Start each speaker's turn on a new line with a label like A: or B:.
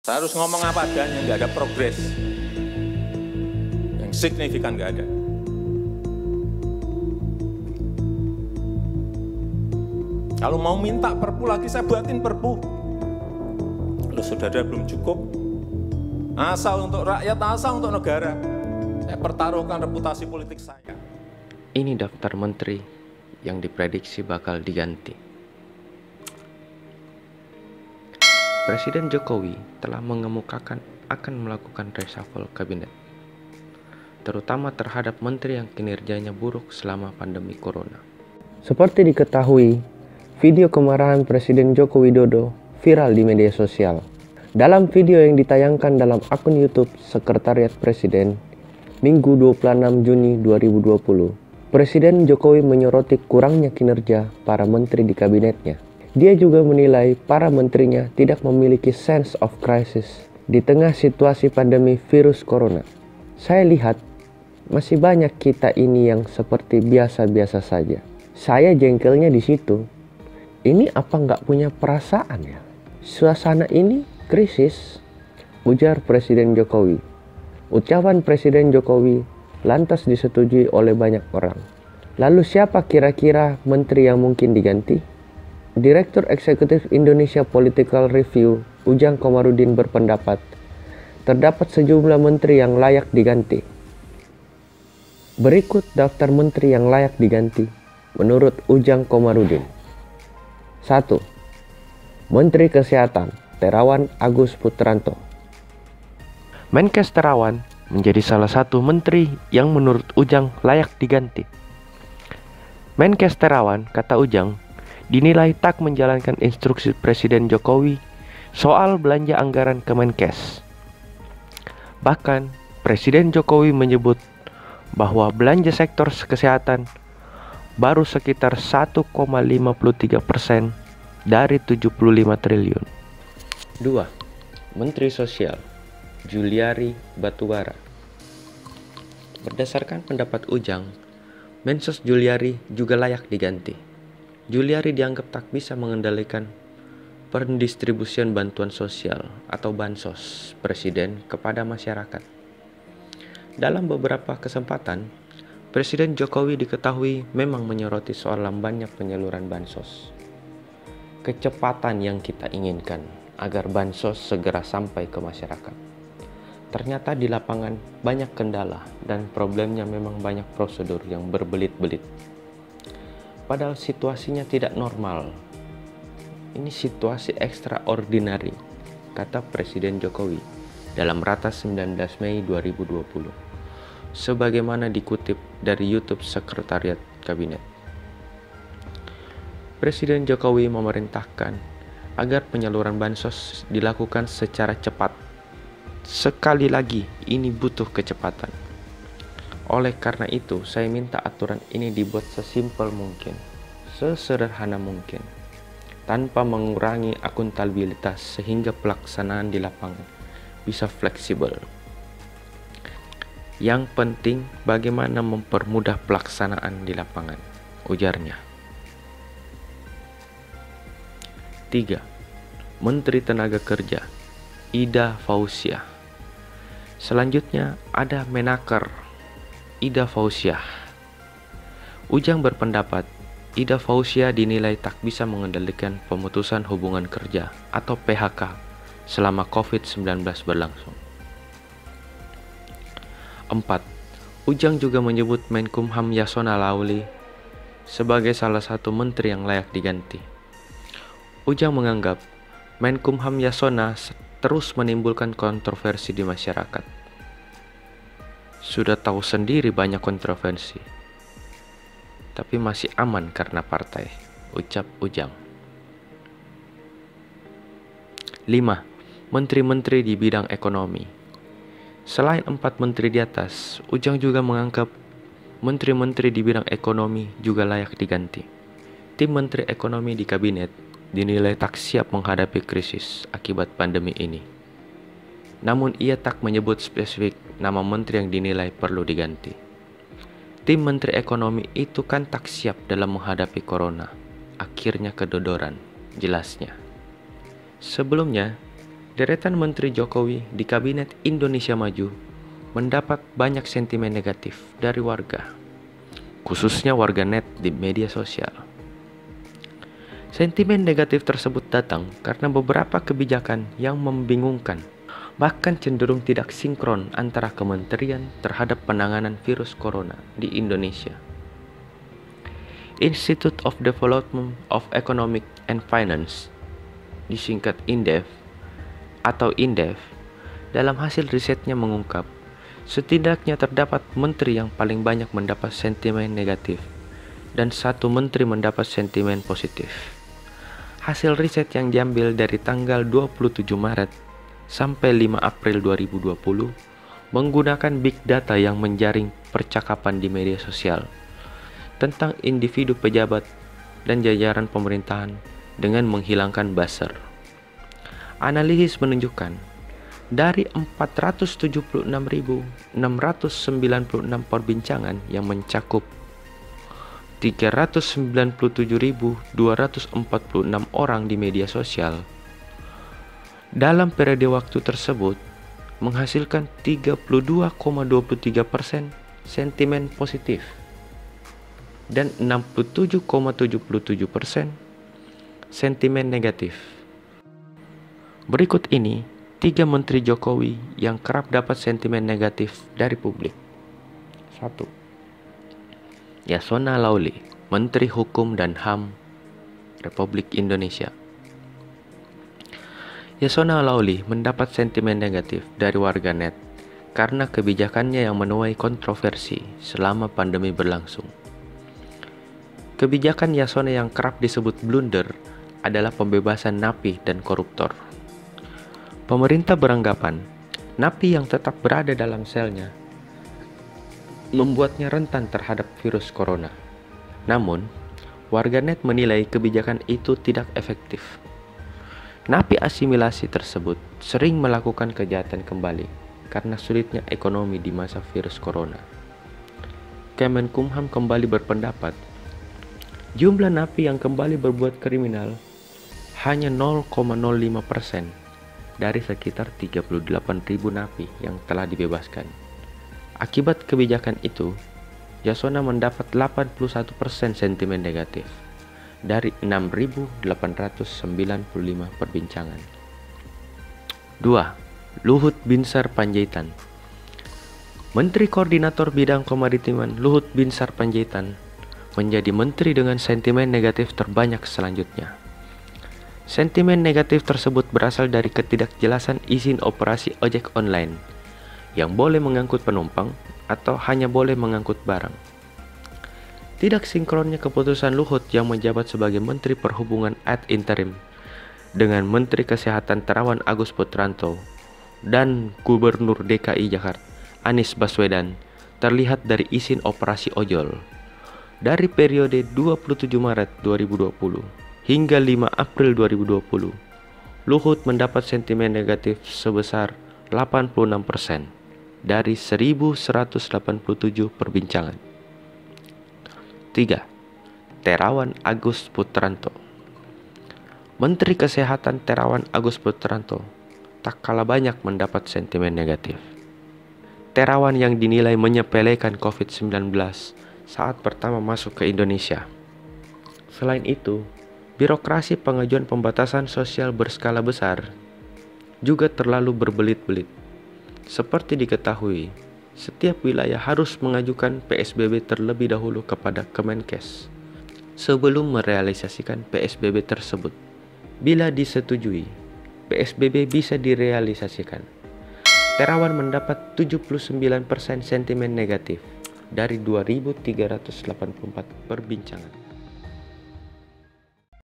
A: Saya harus ngomong apa adanya, nggak ada progres yang signifikan, nggak ada. Kalau mau minta perpu lagi, saya buatin perpu. Kalau saudara belum cukup, asal untuk rakyat, asal untuk negara, saya pertaruhkan reputasi politik saya.
B: Ini daftar menteri yang diprediksi bakal diganti. Presiden Jokowi telah mengemukakan akan melakukan reshuffle kabinet, terutama terhadap menteri yang kinerjanya buruk selama pandemi corona.
C: Seperti diketahui, video kemarahan Presiden Joko Widodo viral di media sosial. Dalam video yang ditayangkan dalam akun YouTube Sekretariat Presiden, Minggu 26 Juni 2020, Presiden Jokowi menyoroti kurangnya kinerja para menteri di kabinetnya. Dia juga menilai para menterinya tidak memiliki sense of crisis di tengah situasi pandemi virus corona. Saya lihat masih banyak kita ini yang seperti biasa-biasa saja. Saya jengkelnya di situ. Ini apa nggak punya perasaan ya? Suasana ini krisis, ujar Presiden Jokowi. Ucapan Presiden Jokowi lantas disetujui oleh banyak orang. Lalu siapa kira-kira menteri yang mungkin diganti? Direktur Eksekutif Indonesia Political Review, Ujang Komarudin berpendapat, terdapat sejumlah menteri yang layak diganti. Berikut daftar menteri yang layak diganti menurut Ujang Komarudin. 1. Menteri Kesehatan, Terawan Agus Putranto.
B: Menkes Terawan menjadi salah satu menteri yang menurut Ujang layak diganti. Menkes Terawan, kata Ujang, dinilai tak menjalankan instruksi Presiden Jokowi soal belanja anggaran Kemenkes. Bahkan, Presiden Jokowi menyebut bahwa belanja sektor kesehatan baru sekitar 1,53% dari 75 triliun. 2. Menteri Sosial, Juliari Batubara. Berdasarkan pendapat Ujang, Mensos Juliari juga layak diganti. Juliari dianggap tak bisa mengendalikan pendistribusian bantuan sosial atau bansos Presiden kepada masyarakat. Dalam beberapa kesempatan, Presiden Jokowi diketahui memang menyoroti soal lambannya penyaluran bansos. Kecepatan yang kita inginkan agar bansos segera sampai ke masyarakat. Ternyata di lapangan banyak kendala dan problemnya memang banyak prosedur yang berbelit-belit. Padahal situasinya tidak normal. Ini situasi extraordinary, kata Presiden Jokowi dalam Ratas 19 Mei 2020. Sebagaimana dikutip dari YouTube Sekretariat Kabinet. Presiden Jokowi memerintahkan agar penyaluran bansos dilakukan secara cepat. Sekali lagi, ini butuh kecepatan. Oleh karena itu, saya minta aturan ini dibuat sesimpel mungkin, sesederhana mungkin, tanpa mengurangi akuntabilitas sehingga pelaksanaan di lapangan bisa fleksibel. Yang penting bagaimana mempermudah pelaksanaan di lapangan, ujarnya. 3. Menteri Tenaga Kerja, Ida Fauziah. Selanjutnya ada Menaker, Ida Fauziah. Ujang berpendapat Ida Fauziah dinilai tak bisa mengendalikan pemutusan hubungan kerja atau PHK selama COVID-19 berlangsung. 4. Ujang juga menyebut Menkumham Yasona Laoly sebagai salah satu menteri yang layak diganti. Ujang menganggap Menkumham Yasona terus menimbulkan kontroversi di masyarakat. Sudah tahu sendiri banyak kontroversi, tapi masih aman karena partai, ucap Ujang. 5. Menteri-menteri di bidang ekonomi. Selain 4 menteri di atas, Ujang juga menganggap menteri-menteri di bidang ekonomi juga layak diganti. Tim menteri ekonomi di kabinet dinilai tak siap menghadapi krisis akibat pandemi ini. Namun ia tak menyebut spesifik nama menteri yang dinilai perlu diganti. Tim menteri ekonomi itu kan tak siap dalam menghadapi corona. Akhirnya kedodoran, jelasnya. Sebelumnya, deretan Menteri Jokowi di Kabinet Indonesia Maju mendapat banyak sentimen negatif dari warga, khususnya warganet di media sosial. Sentimen negatif tersebut datang karena beberapa kebijakan yang membingungkan, bahkan cenderung tidak sinkron antara kementerian terhadap penanganan virus corona di Indonesia. Institute of Development of Economic and Finance, disingkat INDEF atau INDEF, dalam hasil risetnya mengungkap, setidaknya terdapat menteri yang paling banyak mendapat sentimen negatif dan satu menteri mendapat sentimen positif. Hasil riset yang diambil dari tanggal 27 Maret sampai 5 April 2020 menggunakan big data yang menjaring percakapan di media sosial tentang individu pejabat dan jajaran pemerintahan dengan menghilangkan buzzer. Analisis menunjukkan dari 476.696 perbincangan yang mencakup 397.246 orang di media sosial, dalam periode waktu tersebut menghasilkan 32,23% sentimen positif dan 67,77% sentimen negatif. Berikut ini 3 Menteri Jokowi yang kerap dapat sentimen negatif dari publik. 1. Yasona Lawli, Menteri Hukum dan HAM Republik Indonesia. Yasona Lawli mendapat sentimen negatif dari warganet karena kebijakannya yang menuai kontroversi selama pandemi berlangsung. Kebijakan Yasona yang kerap disebut blunder adalah pembebasan napi dan koruptor. Pemerintah beranggapan napi yang tetap berada dalam selnya membuatnya rentan terhadap virus corona. Namun, warganet menilai kebijakan itu tidak efektif. Napi asimilasi tersebut sering melakukan kejahatan kembali karena sulitnya ekonomi di masa virus corona. Kemenkumham kembali berpendapat jumlah napi yang kembali berbuat kriminal hanya 0,05% dari sekitar 38.000 napi yang telah dibebaskan. Akibat kebijakan itu, Yasona mendapat 81% sentimen negatif dari 6.895 perbincangan. 2. Luhut Binsar Panjaitan. Menteri Koordinator Bidang Kemaritiman Luhut Binsar Panjaitan menjadi menteri dengan sentimen negatif terbanyak selanjutnya. Sentimen negatif tersebut berasal dari ketidakjelasan izin operasi ojek online yang boleh mengangkut penumpang atau hanya boleh mengangkut barang. Tidak sinkronnya keputusan Luhut yang menjabat sebagai Menteri Perhubungan ad interim dengan Menteri Kesehatan Terawan Agus Putranto dan Gubernur DKI Jakarta Anies Baswedan terlihat dari izin operasi ojol. Dari periode 27 Maret 2020 hingga 5 April 2020, Luhut mendapat sentimen negatif sebesar 86% dari 1.187 perbincangan. 3. Terawan Agus Putranto. Menteri Kesehatan Terawan Agus Putranto tak kalah banyak mendapat sentimen negatif. Terawan yang dinilai menyepelekan COVID-19 saat pertama masuk ke Indonesia. Selain itu, birokrasi pengajuan pembatasan sosial berskala besar juga terlalu berbelit-belit. Seperti diketahui, setiap wilayah harus mengajukan PSBB terlebih dahulu kepada Kemenkes sebelum merealisasikan PSBB tersebut. Bila disetujui, PSBB bisa direalisasikan. Terawan mendapat 79% sentimen negatif dari 2.384 perbincangan.